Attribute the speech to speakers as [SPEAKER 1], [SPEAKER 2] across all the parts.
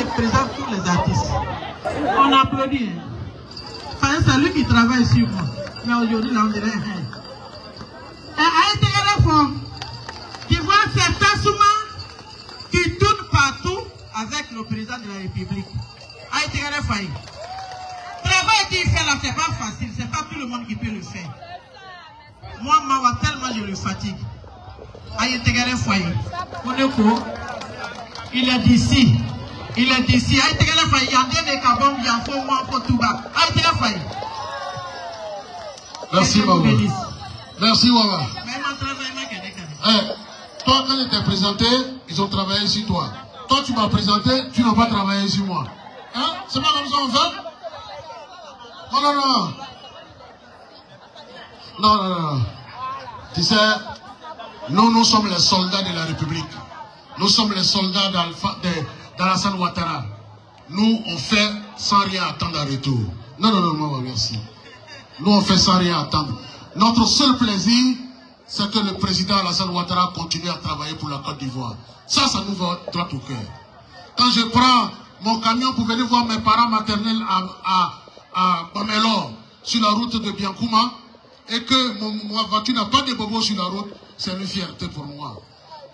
[SPEAKER 1] représente tous les artistes. On applaudit. Enfin, c'est lui qui travaille sur moi. Mais aujourd'hui, là, on dirait... Tu vois certains souvent qui tournent partout avec le président de la République. Le travail qu'il fait là, c'est pas facile. C'est pas tout le monde qui peut le faire. Moi, tellement je le fatigue. Il est d'ici. Il est d'ici.
[SPEAKER 2] Merci, Mawa. Merci, Mawa. Toi, quand je t'ai présenté, ils ont travaillé sur toi. Toi, tu m'as présenté, tu n'as pas travaillé sur moi. Hein? C'est pas comme ça, on fait? Non, non, non. Non, non, non. Tu sais, nous sommes les soldats de la République. Nous sommes les soldats d'Alassane Ouattara. Nous, on fait sans rien attendre en retour. Non, non, non, non, merci. Nous, on fait sans rien attendre. Notre seul plaisir, c'est que le président Alassane Ouattara continue à travailler pour la Côte d'Ivoire. Ça nous va droit au cœur. Quand je prends mon camion pour venir voir mes parents maternels à Bamelo, sur la route de Biancouma, et que ma voiture n'a pas de bobo sur la route, c'est une fierté pour moi.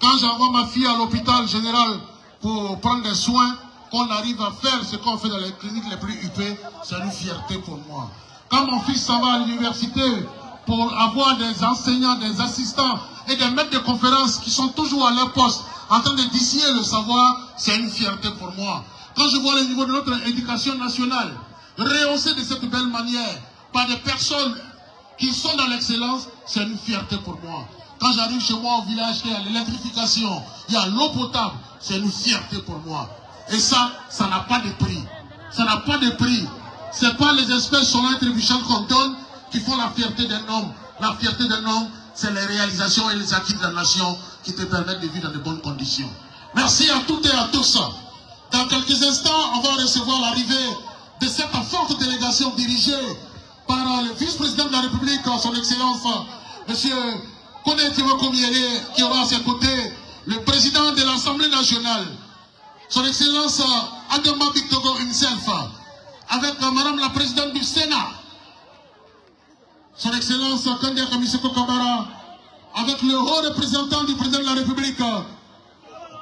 [SPEAKER 2] Quand j'envoie ma fille à l'hôpital général pour prendre des soins, qu'on arrive à faire ce qu'on fait dans les cliniques les plus huppées, c'est une fierté pour moi. Quand mon fils s'en va à l'université pour avoir des enseignants, des assistants et des maîtres de conférences qui sont toujours à leur poste, en train de distiller le savoir, c'est une fierté pour moi. Quand je vois le niveau de notre éducation nationale rehaussé de cette belle manière par des personnes qui sont dans l'excellence, c'est une fierté pour moi. Quand j'arrive chez moi au village, il y a l'électrification, il y a l'eau potable, c'est une fierté pour moi. Et ça n'a pas de prix. Ça n'a pas de prix. Ce n'est pas les espèces sonores trébuchantes qu'on donne qui font la fierté d'un homme. La fierté d'un homme, c'est les réalisations et les acquis de la nation qui te permettent de vivre dans de bonnes conditions. Merci à toutes et à tous. Dans quelques instants, on va recevoir l'arrivée de cette forte délégation dirigée par le vice-président de la République, son Excellence, M. Koné Timokomiele, qui aura à ses côtés le président de l'Assemblée nationale, son Excellence Adama Bictogo himself, avec Madame la présidente du Sénat, son Excellence Kandia Kamiseko Kabara, avec le haut représentant du président de la République,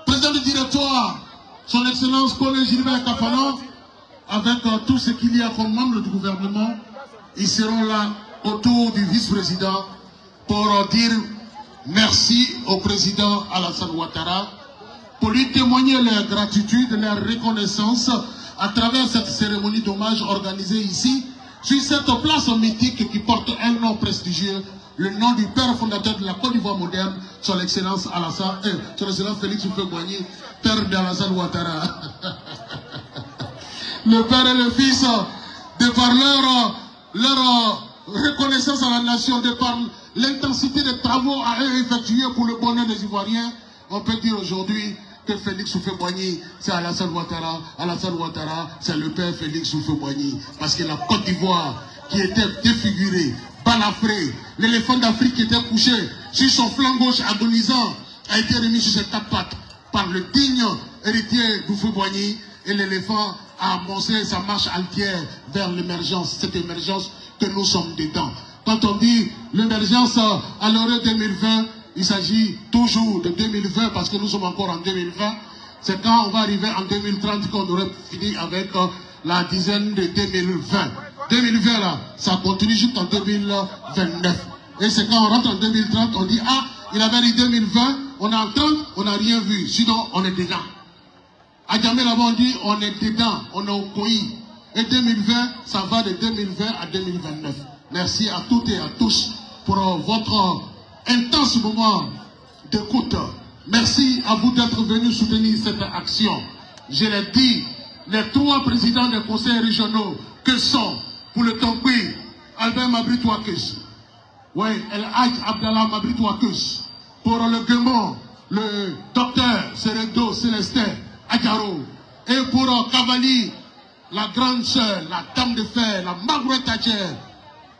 [SPEAKER 2] président du directoire, son Excellence Koné Gilbert Kafano, avec tout ce qu'il y a comme membre du gouvernement. Ils seront là autour du vice-président pour dire merci au président Alassane Ouattara, pour lui témoigner leur gratitude, leur reconnaissance à travers cette cérémonie d'hommage organisée ici, sur cette place mythique qui porte un nom prestigieux, le nom du père fondateur de la Côte d'Ivoire moderne, son excellence Félix Houphouët-Boigny, père d'Alassane Ouattara. Le père et le fils, de par leur reconnaissance à la nation, de par l'intensité des travaux à eux effectués pour le bonheur des Ivoiriens, on peut dire aujourd'hui que Félix Houphouët-Boigny, c'est Alassane Ouattara. Alassane Ouattara, c'est le père Félix Houphouët-Boigny. Parce que la Côte d'Ivoire, qui était défigurée, balafrée, l'éléphant d'Afrique qui était couché sur son flanc gauche agonisant, a été remis sur ses quatre pattes par le digne héritier d'Houphouët-Boigny, et l'éléphant a amorcé sa marche entière vers l'émergence, cette émergence que nous sommes dedans. Quand on dit l'émergence à l'horizon 2020, il s'agit toujours de 2020 parce que nous sommes encore en 2020. C'est quand on va arriver en 2030 qu'on aurait fini avec la dizaine de 2020. 2020 là, ça continue jusqu'en 2029. Et c'est quand on rentre en 2030, on dit ah, il avait dit 2020, on est en 30, on n'a rien vu. Sinon, on est dedans. À Djamé là-bas, on dit on est dedans, on est au COI. Et 2020, ça va de 2020 à 2029. Merci à toutes et à tous pour votre intense moment d'écoute. Merci à vous d'être venus soutenir cette action. Je l'ai dit, les trois présidents des conseils régionaux que sont, pour le Tonkwi, Albert Mabrit-Ouakus, oui, El Hadj Abdallah Mabrit-Ouakus, pour le Guémon, le docteur Seredo Célestin Adjaro, et pour Cavali, la grande sœur, la dame de fer, la Margaret Thatcher,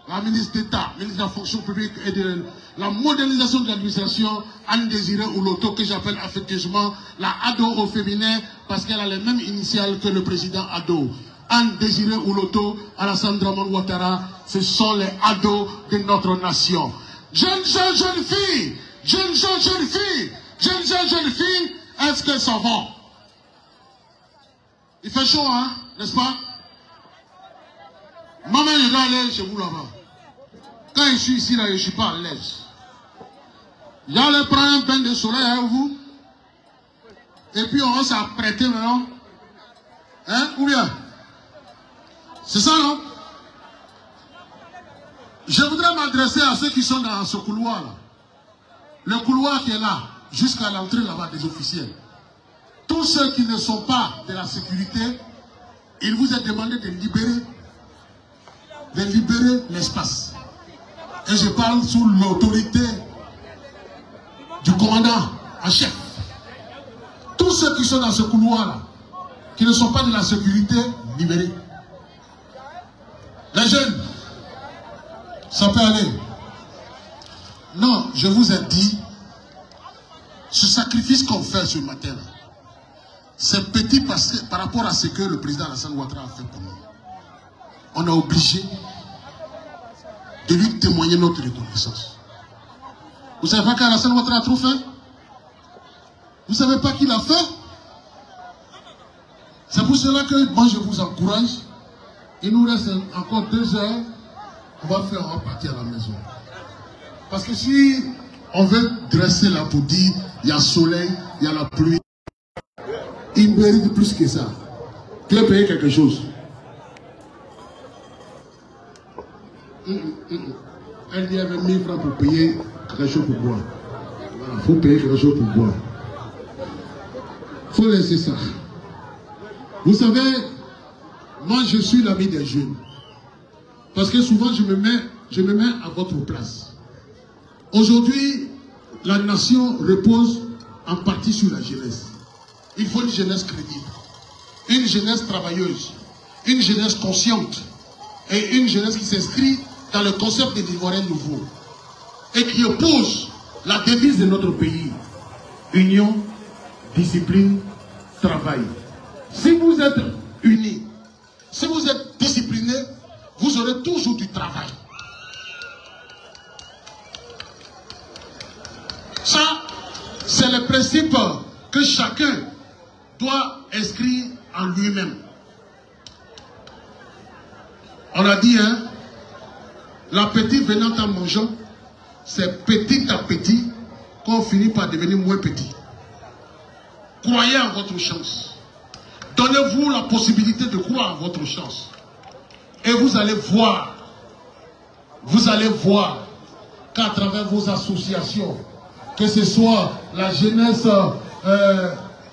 [SPEAKER 2] la ministre d'État, ministre de la fonction publique et de la modernisation de l'administration, Anne Désirée Ouloto, que j'appelle affectueusement la Ado au féminin, parce qu'elle a les mêmes initiales que le président Ado. Anne Désirée Ouloto, Alassane Dramane Ouattara, ce sont les ados de notre nation. Jeunes filles, jeunes filles, est-ce qu'elles s'en vont? Il fait chaud, hein, n'est-ce pas? Maman, je dois aller chez vous là-bas. Quand je suis ici, là, je ne suis pas à l'aise. J'allais prendre un bain de soleil avec vous. Et puis on va s'apprêter maintenant. Hein, ou bien? C'est ça, non? Je voudrais m'adresser à ceux qui sont dans ce couloir-là. Le couloir qui est là, jusqu'à l'entrée là-bas des officiels. Tous ceux qui ne sont pas de la sécurité, il vous est demandé de libérer l'espace. Et je parle sous l'autorité du commandant en chef. Tous ceux qui sont dans ce couloir-là, qui ne sont pas de la sécurité, libérés. Les jeunes, ça peut aller. Non, je vous ai dit, ce sacrifice qu'on fait ce matin, c'est petit parce que, par rapport à ce que le président Alassane Ouattara a fait pour nous. On est obligé de lui témoigner notre reconnaissance. Vous savez pas qu'Alassane Ouattara a trop fait? Vous savez pas qu'il a fait? C'est pour cela que moi je vous encourage. Il nous reste encore 2 heures. On va partir à la maison. Parce que si on veut dresser là pour dire il y a soleil, il y a la pluie, il mérite plus que ça. Tu veux payer quelque chose. Elle dit avec 1000 francs pour payer quelque chose pour boire. Voilà, il faut payer quelque chose pour boire. Il faut laisser ça. Vous savez, moi je suis l'ami des jeunes. Parce que souvent je me mets à votre place. Aujourd'hui, la nation repose en partie sur la jeunesse. Il faut une jeunesse crédible, une jeunesse travailleuse, une jeunesse consciente et une jeunesse qui s'inscrit dans le concept des Ivoiriens nouveaux et qui oppose la devise de notre pays: union, discipline, travail. Si vous êtes unis, si vous êtes disciplinés, vous aurez toujours du travail. Ça, c'est le principe que chacun doit inscrire en lui-même. On a dit, hein, l'appétit venant en mangeant, c'est petit à petit qu'on finit par devenir moins petit. Croyez en votre chance. Donnez-vous la possibilité de croire en votre chance. Et vous allez voir qu'à travers vos associations, que ce soit la jeunesse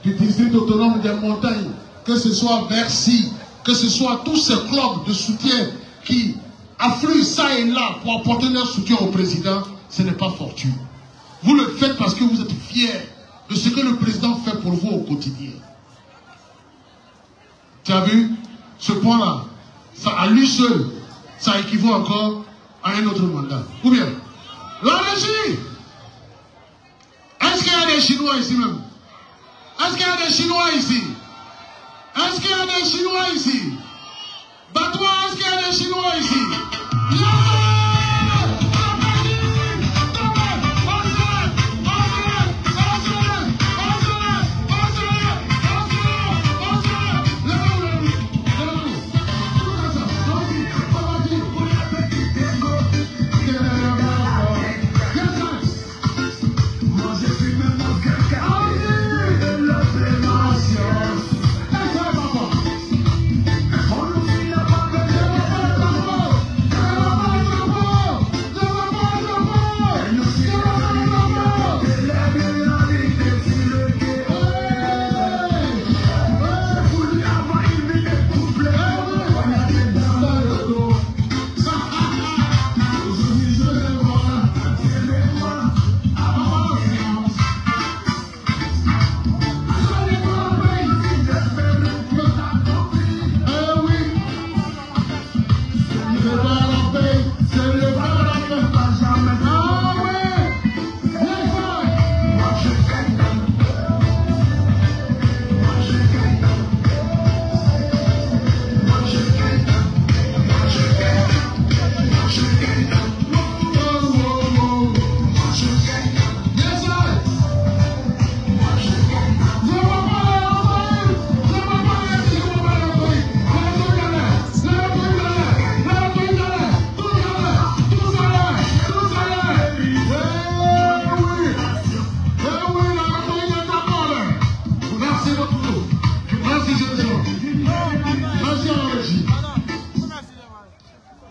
[SPEAKER 2] du district autonome des montagnes, que ce soit Bercy, que ce soit tous ces clubs de soutien qui affluent ça et là pour apporter leur soutien au président, ce n'est pas fortuit. Vous le faites parce que vous êtes fiers de ce que le président fait pour vous au quotidien. Tu as vu ce point-là? Ça, à lui seul, ça équivaut encore à un autre mandat. Ou bien, la régie! Est-ce qu'il y a des Chinois ici même? Est-ce qu'il y a des Chinois ici? Est-ce qu'il y a des Chinois ici? Batois, est-ce qu'il y a des Chinois ici?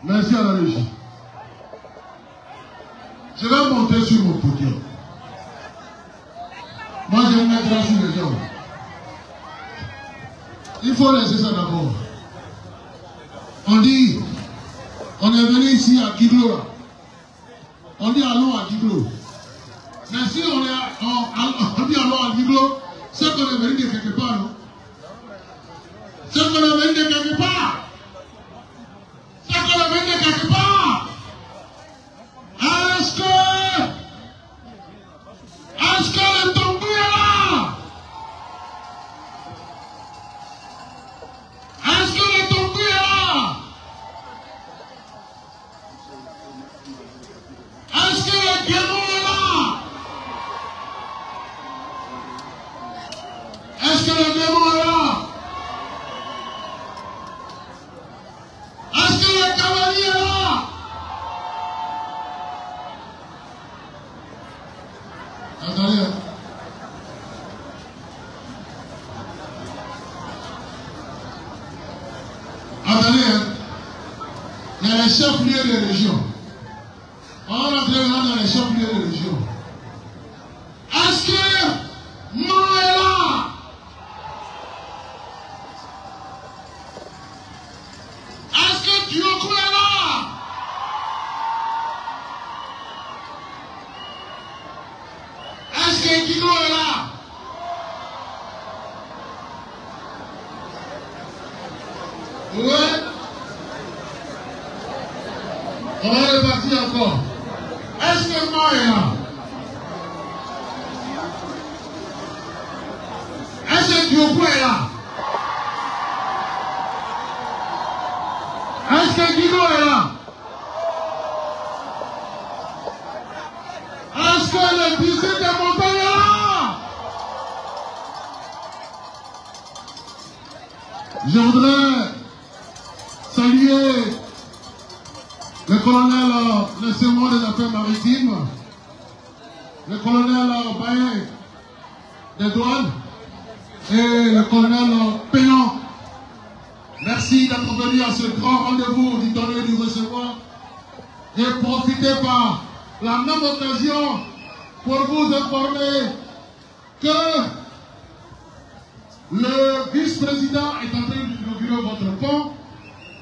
[SPEAKER 2] Merci à la régie. Je vais monter sur mon podium. Moi, je vais mettre là sur les gens. Il faut laisser ça d'abord. On dit, on est venu ici à Guiglo. On dit allons à Guiglo. Mais si on dit allons à Guiglo, c'est qu'on est venu de quelque part, non? C'est qu'on est venu de quelque part. C'est qu'on est venu de quelque part. Est-ce que le tambour est là? Est-ce que le tambour est là? Est-ce que le piano est là? Est-ce que le piano est là? Est-ce que le cavalier est là? Attendez. Attendez. Il y a les chefs-lieux des régions. On va rentrer dans les chefs-lieux des régions. Est-ce que Non est là? Est-ce que Diokou est là? Est-ce que Guido est là? Oui. On va repartir encore. Est-ce que moi est là? Est-ce que Diokou est là? Est-ce que Guido est là? Est-ce que le district des montagnes est là? Je voudrais saluer le colonel, laissez-moi des affaires maritimes, le colonel Baye des douanes et le colonel Pénan. Merci d'être venu à ce grand rendez-vous, du donner et du recevoir. Et profitez par la même occasion pour vous informer que le vice-président est en train d'inaugurer votre pont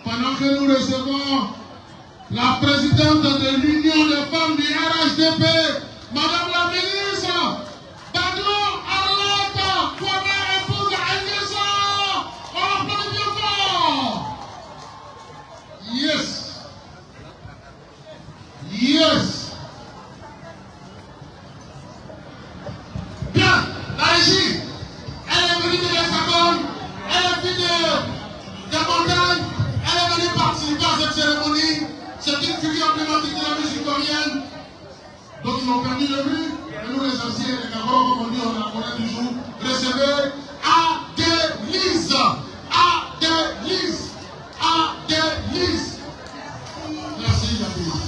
[SPEAKER 2] pendant que nous recevons la présidente de l'Union des femmes du RHDP, Madame la ministre, Baglo Arlata, première épouse Agnesa. On applaudit bien fort. Yes. Yes. Bien, la régie, elle est venue de l'Hexagone, elle est venue des montagnes, elle est venue participer à cette cérémonie. C'est une figure emblématique de la musique coréenne. Donc ils m'ont permis de vue. Et nous les anciens, les Gabons, comme on dit, on la connaît toujours. Recevez Adélise. Adélise. Adélise. Merci, Adélise.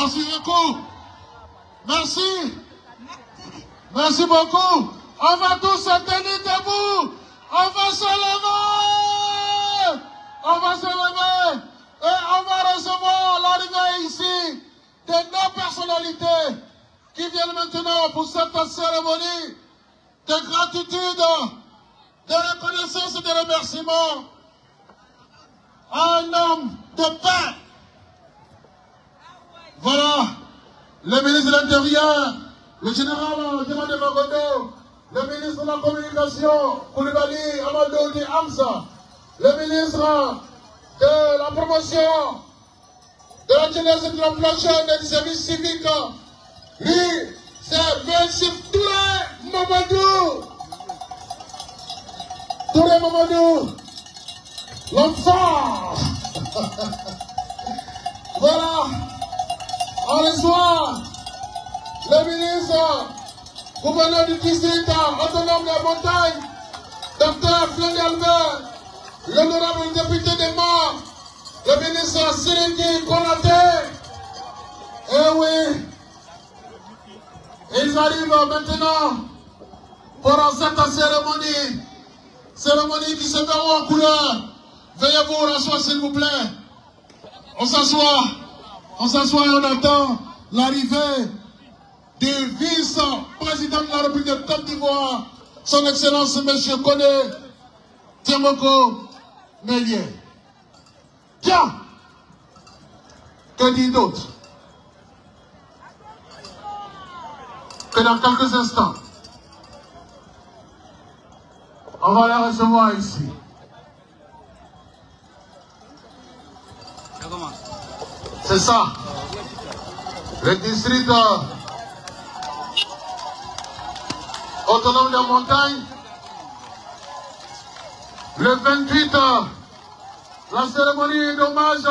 [SPEAKER 2] Merci beaucoup. Merci. Merci beaucoup. On va tous se tenir debout. On va se lever. On va se lever. Et on va recevoir l'arrivée ici de nos personnalités qui viennent maintenant pour cette cérémonie de gratitude, de reconnaissance et de remerciement à un homme de paix. Voilà, le ministre de l'Intérieur, le général Demande Magodo, le ministre de la Communication, Koulibaly Amadou Di Hamza, le ministre de la Promotion, de la jeunesse et de l'emploi et des services civiques, lui, c'est M. Touré Mamadou. Touré Mamadou, l'homme fort. Voilà, on reçoit le ministre, gouverneur du district autonome de la montagne, Dr. Flandy Albert, l'honorable député des morts, le ministre Siriki Konaté. Eh oui, ils arrivent maintenant pour cette cérémonie qui se verra en couleur. Veuillez vous rasseoir s'il vous plaît. On s'assoit et on attend l'arrivée du vice-président de la République de Côte d'Ivoire, son Excellence M. Koné Tiamoko Mélié. Tiens, que dit d'autre? Que dans quelques instants, on va la recevoir ici. C'est ça. Le district autonome de la montagne. Le 28, la cérémonie d'hommage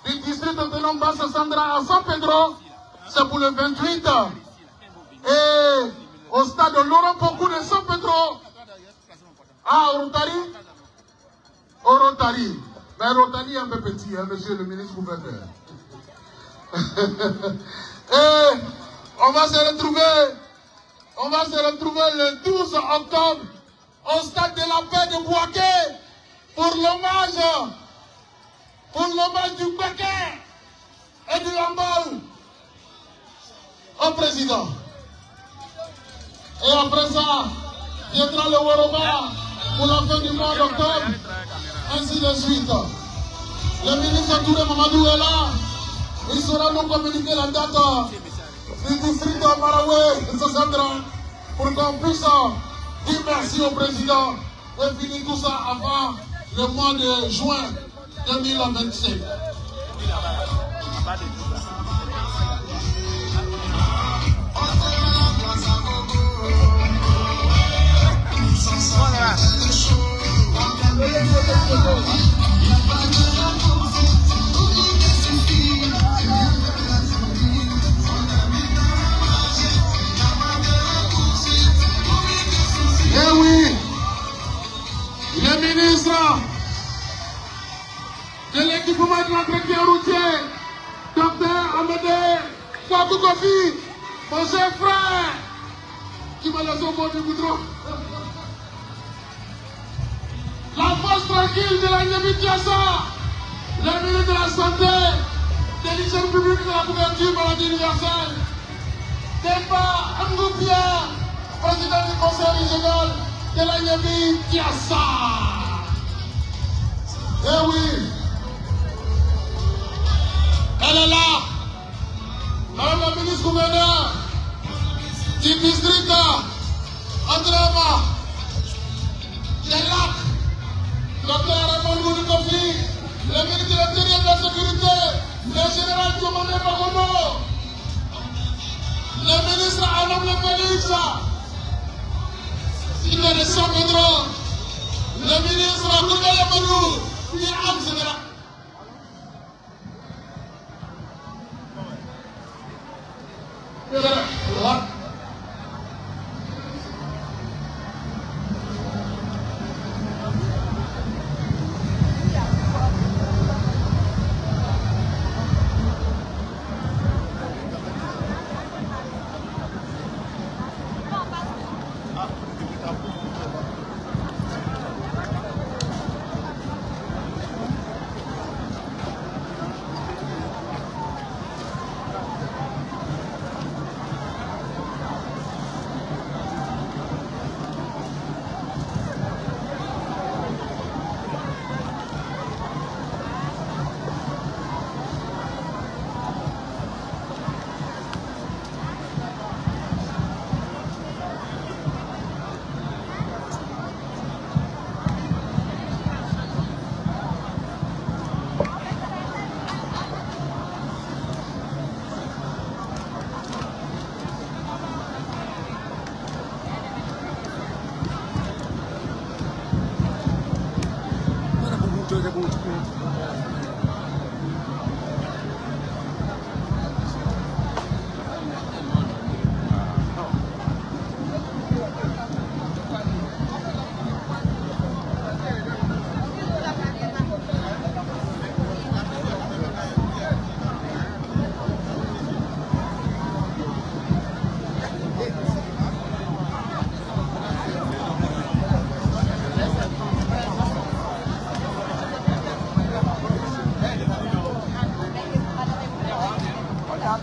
[SPEAKER 2] du district autonome Bassa Sandra à San Pedro, c'est pour le 28. Et au stade de Laurent Pocou de San Pedro, à Rotary. Mais Rotary est un peu petit, hein, monsieur le ministre gouverneur. Et on va se retrouver le 12 octobre au stade de la paix de Bouaké pour l'hommage du Béquet et du Lambal au président. Et après ça, viendra le Woroba pour la fin du mois d'octobre, ainsi de suite. Le ministre Touré Mamadou est là. Il saura nous communiquer la date du district de Maraoué de Sassandra pour qu'on puisse dire merci au président et finir tout ça avant le mois de juin 2027. Eh oui, le ministre de l'équipement de l'entretien routier, Dr. Amadé Fatou Kofi, mon cher frère, qui m'a laissé au bord du goudron. La force tranquille de la Niamey-Tiassa, le ministre de la Santé, de l'hygiène publique de la couverture maladie universelle, Demba Ngoupia, président du conseil régional de la Niamey-Tiassa. Eh oui, elle est là, madame la ministre gouverneur du district Andréma, des Lacs, Dr. Raymond Goudou Kofi, le ministre de l'Intérieur et de la Sécurité, le général Diomandé Bagono, le ministre Anam Félix, il est de San Pedro, le ministre Koulibaly Amadou Di Hamza.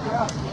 [SPEAKER 3] Gracias.